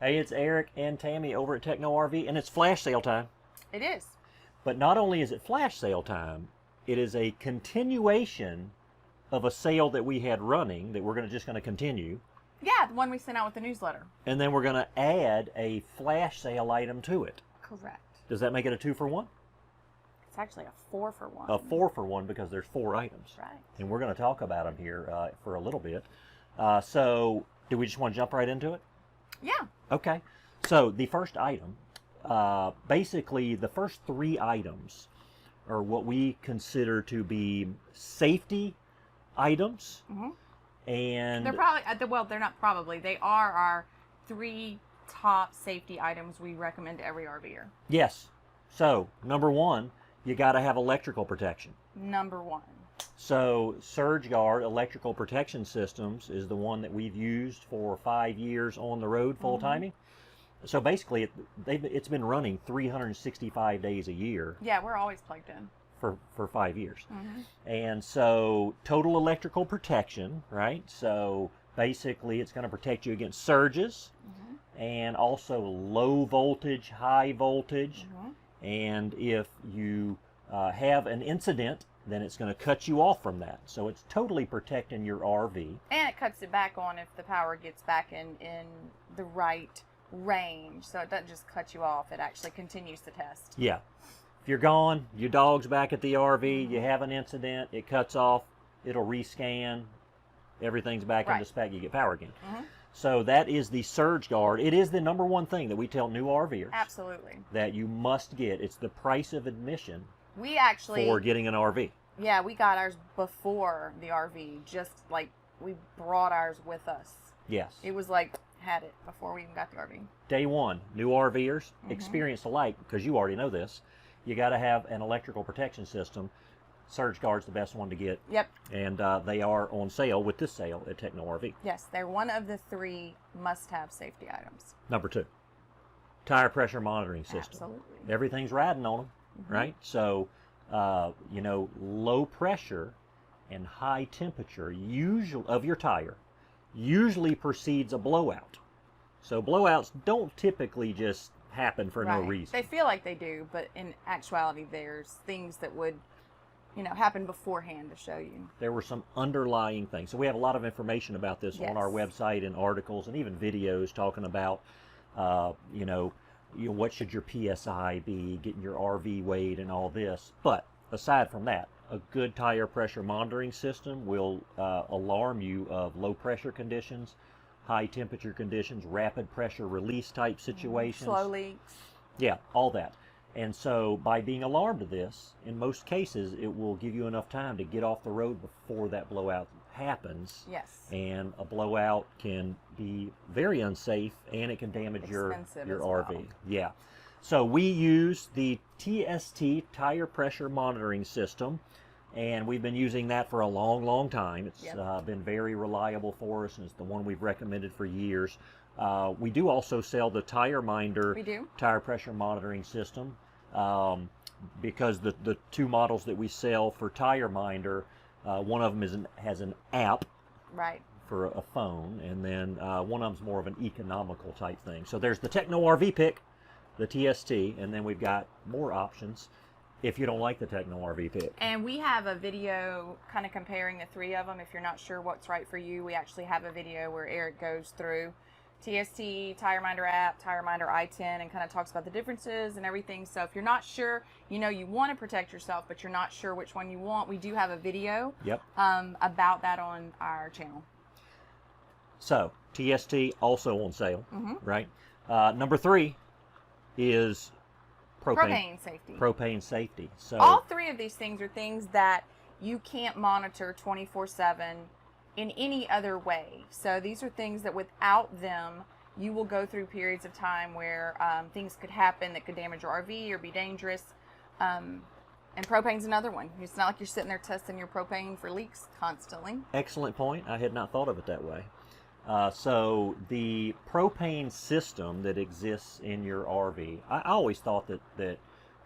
Hey, it's Eric and Tammy over at TechnoRV, and it's flash sale time. It is. But not only is it flash sale time, it is a continuation of a sale that we had running that we're just going to continue. Yeah, the one we sent out with the newsletter. And then we're going to add a flash sale item to it. Correct. Does that make it a 2-for-1? It's actually a 4-for-1. A 4-for-1 because there's 4 items. Right. And we're going to talk about them here for a little bit. So do we just want to jump right into it? Yeah. Okay. So the first item, basically the first 3 items are what we consider to be safety items. Mm-hmm. And They're probably, well, they're not probably. They are our 3 top safety items we recommend to every RVer. yes. So number 1, you got to have electrical protection. Number 1. So SurgeGuard electrical protection systems is the one that we've used for 5 years on the road full timing. So basically it's been running 365 days a year. Yeah, we're always plugged in. For 5 years. Mm-hmm. And so total electrical protection, right? So basically it's going to protect you against surges and also low voltage, high voltage. And if you have an incident, then it's going to cut you off from that. So it's totally protecting your RV. And it cuts it back on if the power gets back in the right range. So it doesn't just cut you off. It actually continues the test. Yeah. If you're gone, your dog's back at the RV, you have an incident, it cuts off, it'll rescan, everything's back into spec, you get power again. So that is the SurgeGuard. It is the number 1 thing that we tell new RVers. Absolutely. That you must get. It's the price of admission We actually, for getting an RV. yeah, we got ours before the RV. Just like we brought ours with us. Yes. It was like, had it before we even got the RV. Day 1, new RVers, experience alike, because you already know this, you got to have an electrical protection system. SurgeGuard's the best one to get. Yep. And they are on sale with this sale at TechnoRV. Yes, they're one of the 3 must-have safety items. Number 2, tire pressure monitoring system. Absolutely. Everything's riding on them, right? So, you know, low pressure and high temperature of your tire usually precedes a blowout. So blowouts don't typically just happen for no reason. They feel like they do, but in actuality, there's things that would, happen beforehand to show you. There were some underlying things. So we have a lot of information about this on our website and articles and even videos talking about, what should your PSI be, getting your RV weighed and all this. But aside from that, a good tire pressure monitoring system will alarm you of low pressure conditions, high temperature conditions, rapid pressure release type situations. Slow leaks. Yeah, all that. And so by being alarmed of this, in most cases, it will give you enough time to get off the road before that blowout happens. Yes. And a blowout can be very unsafe and it can damage your RV. Well. Yeah. So we use the TST tire pressure monitoring system, and we've been using that for a long, long time. It's been very reliable for us, and it's the one we've recommended for years. We do also sell the Tire Minder tire pressure monitoring system because the 2 models that we sell for Tire Minder, one of them has an app for a phone, and then one of them's more of an economical type thing. So there's the TechnoRV pick, the TST, and then we've got more options if you don't like the TechnoRV pick. And we have a video kind of comparing the 3 of them. If you're not sure what's right for you, we actually have a video where Eric goes through TST, Tire Minder app, Tire Minder i10, and kind of talks about the differences and everything. So if you're not sure, you want to protect yourself, but you're not sure which one you want, we do have a video about that on our channel. So TST also on sale, right? Number 3 is propane safety. Propane safety. So all 3 of these things are things that you can't monitor 24/7 in any other way. So these are things that without them, you will go through periods of time where things could happen that could damage your RV or be dangerous. And propane's another one. It's not like you're sitting there testing your propane for leaks constantly. Excellent point. I had not thought of it that way. So the propane system that exists in your RV, I always thought that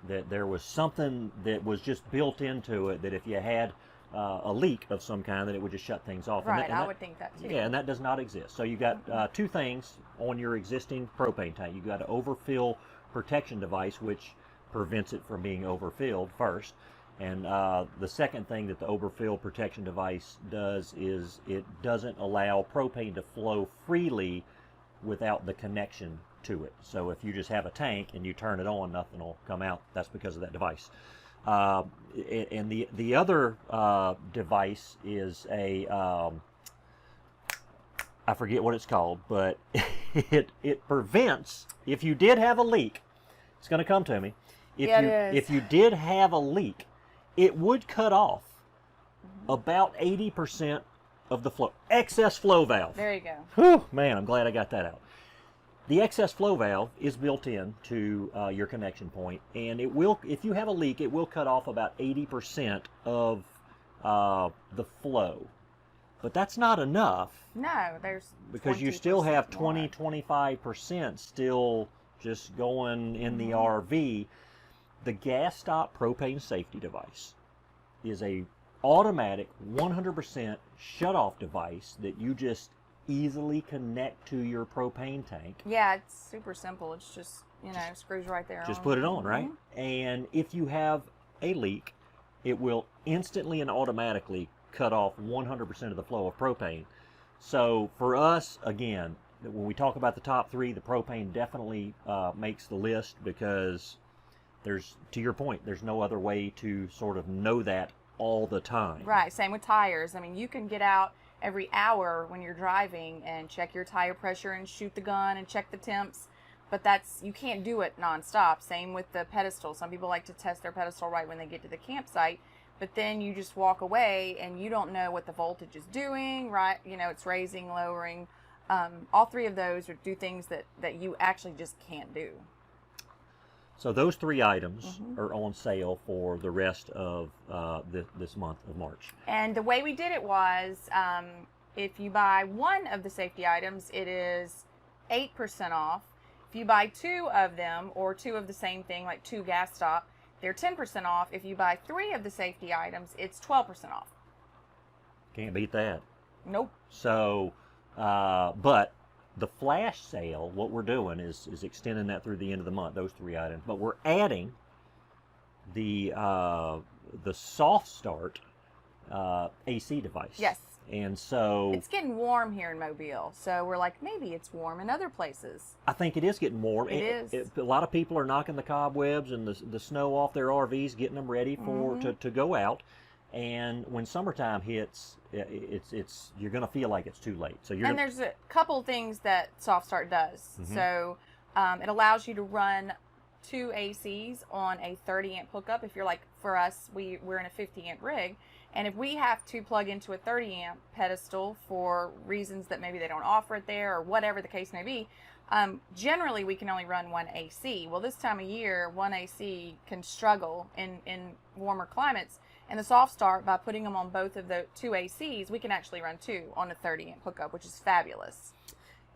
there was something that was just built into it, that if you had a leak of some kind, that it would just shut things off. Right, I would think that too. Yeah, and that does not exist. So you've got two things on your existing propane tank. You've got an overfill protection device, which prevents it from being overfilled first. And the second thing that the overfill protection device does is it doesn't allow propane to flow freely without the connection to it. So if you just have a tank and you turn it on, nothing will come out. That's because of that device. And the other device is a I forget what it's called, but it prevents, if you did have a leak, it's going to come to me. If you did have a leak, it would cut off about 80% of the flow. Excess flow valve. There you go. Whew, man, I'm glad I got that out. The excess flow valve is built in to your connection point, and it will, if you have a leak, it will cut off about 80% of the flow. But that's not enough. No, there's because you still have 20-25% still just going in the RV. The GasStop propane safety device is a automatic 100% shut-off device that you just easily connect to your propane tank. Yeah, it's super simple. It's just, screws right there. Just put it on, right? And if you have a leak, it will instantly and automatically cut off 100% of the flow of propane. So for us, again, when we talk about the top three, the propane definitely makes the list, because there's, to your point, there's no other way to sort of know that all the time. Right, same with tires. I mean, you can get out every hour when you're driving and check your tire pressure and shoot the gun and check the temps, but you can't do it nonstop. Same with the pedestal. Some people like to test their pedestal right when they get to the campsite, but then you just walk away and you don't know what the voltage is doing, right? It's raising, lowering. All three of those do things that you actually just can't do. So those three items are on sale for the rest of this month of March. And the way we did it was, if you buy one of the safety items, it is 8% off. If you buy two of them, or two of the same thing, like two GasStop, they're 10% off. If you buy three of the safety items, it's 12% off. Can't beat that. Nope. So, but the flash sale, what we're doing is extending that through the end of the month, those three items. But we're adding the SoftStart AC device. Yes. And so it's getting warm here in Mobile, so we're like, maybe it's warm in other places. I think it is getting warm. It is. A lot of people are knocking the cobwebs and the snow off their RVs, getting them ready for to go out. And when summertime hits, it's you're going to feel like it's too late. So there's a couple things that SoftStart does. So it allows you to run two ACs on a 30 amp hookup. If you're like, for us, we're in a 50 amp rig, and if we have to plug into a 30 amp pedestal for reasons that maybe they don't offer it there or whatever the case may be, generally we can only run one AC. Well, this time of year, one AC can struggle in warmer climates. And the SoftStart, by putting them on both of the two ACs, we can actually run two on a 30 amp hookup, which is fabulous.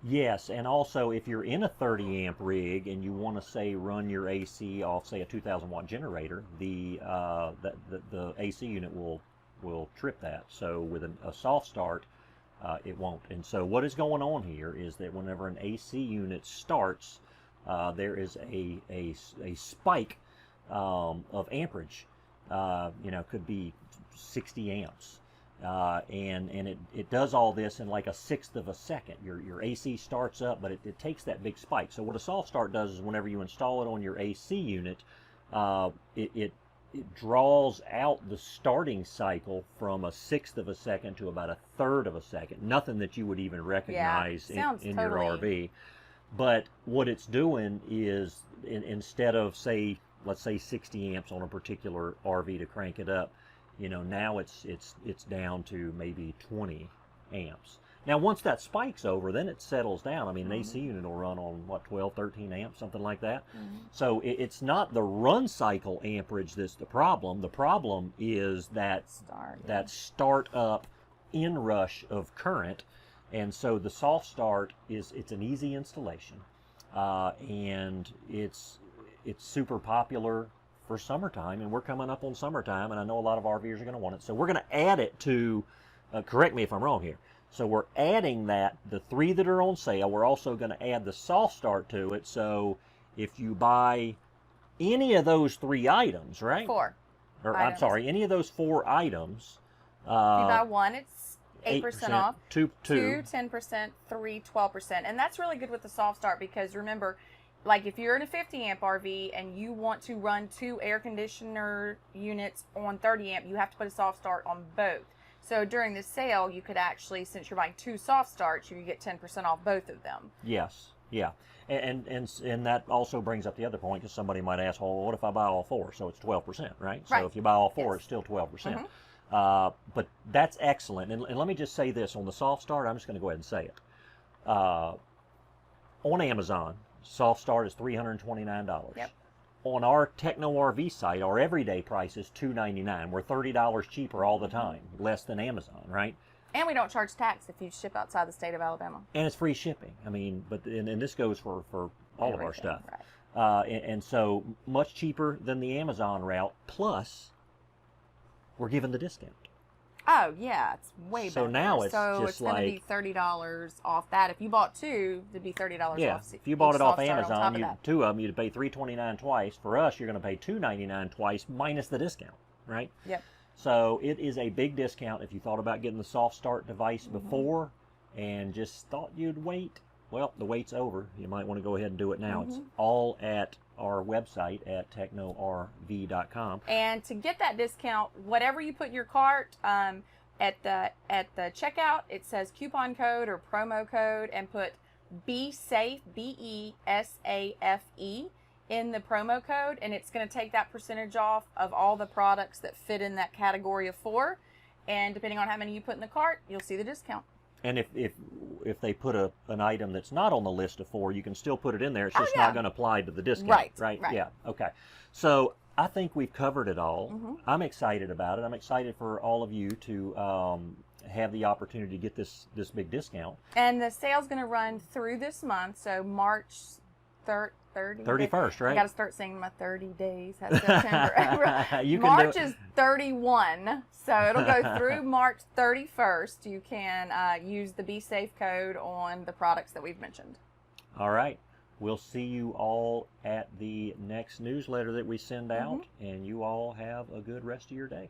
Yes, and also if you're in a 30 amp rig and you want to, say, run your AC off, say, a 2,000 watt generator, the AC unit will trip that. So with a SoftStart, it won't. And so what is going on here is that whenever an AC unit starts, there is a spike of amperage. Could be 60 amps. And it does all this in like a sixth of a second. Your AC starts up, but it takes that big spike. So what a SoftStart does is whenever you install it on your AC unit, it draws out the starting cycle from a sixth of a second to about a third of a second. Nothing that you would even recognize in your RV. But what it's doing is, instead of, let's say 60 amps on a particular RV to crank it up, now it's down to maybe 20 amps. Now once that spike's over, then it settles down. I mean, an AC unit will run on 12, 13 amps, something like that. So it's not the run cycle amperage that's the problem. The problem is that start up inrush of current. And so the SoftStart it's an easy installation, and it's super popular for summertime, and we're coming up on summertime, and I know a lot of RVers are going to want it. So we're going to add it to, correct me if I'm wrong here. So we're adding that, the 3 that are on sale, we're also going to add the SoftStart to it. So if you buy any of those 3 items, right? 4. Or items. I'm sorry, any of those 4 items. If you buy 1, it's 8% off. 2, 10%, 3, 12%. And that's really good with the SoftStart because remember, like if you're in a 50 amp RV and you want to run 2 air conditioner units on 30 amp, you have to put a SoftStart on both. So during the sale, you could actually, since you're buying 2 SoftStarts, you could get 10% off both of them. Yes, yeah. And that also brings up the other point, because somebody might ask, well, what if I buy all 4? So it's 12%, right? So if you buy all 4, it's still 12%. But that's excellent. And let me just say this, on the SoftStart, I'm just going to go ahead and say it. On Amazon, SoftStart is $329. Yep. On our TechnoRV site, our everyday price is $299. We're $30 cheaper all the time, less than Amazon, right? And we don't charge tax if you ship outside the state of Alabama. And it's free shipping. I mean, but and this goes for all of our stuff. Right. And so much cheaper than the Amazon route. Plus, we're giving the discount. Oh yeah, it's way better. So now it's so just it's going to be $30 off that. If you bought 2, it'd be $30 off. Yeah, if you bought it off SoftStart Amazon, 2 of them, you'd pay $329 twice. For us, you're going to pay $299 twice minus the discount, right? Yep. So it is a big discount. If you thought about getting the SoftStart device before and just thought you'd wait, well, the wait's over. You might want to go ahead and do it now. It's all at our website at TechnoRV.com. And to get that discount, whatever you put in your cart, at the checkout, it says coupon code or promo code, and put BESAFE, BESAFE, in the promo code, and it's going to take that percentage off of all the products that fit in that category of 4. And depending on how many you put in the cart, you'll see the discount. And if they put an item that's not on the list of 4, you can still put it in there. It's just not going to apply to the discount. Right. Yeah. Okay. So I think we've covered it all. I'm excited about it. I'm excited for all of you to have the opportunity to get this big discount. And the sale's going to run through this month, so March 31st, right? I got to start saying my 30 days. That's September. March is 31, so it'll go through March 31st. You can use the BESAFE code on the products that we've mentioned. All right. We'll see you all at the next newsletter that we send out, and you all have a good rest of your day.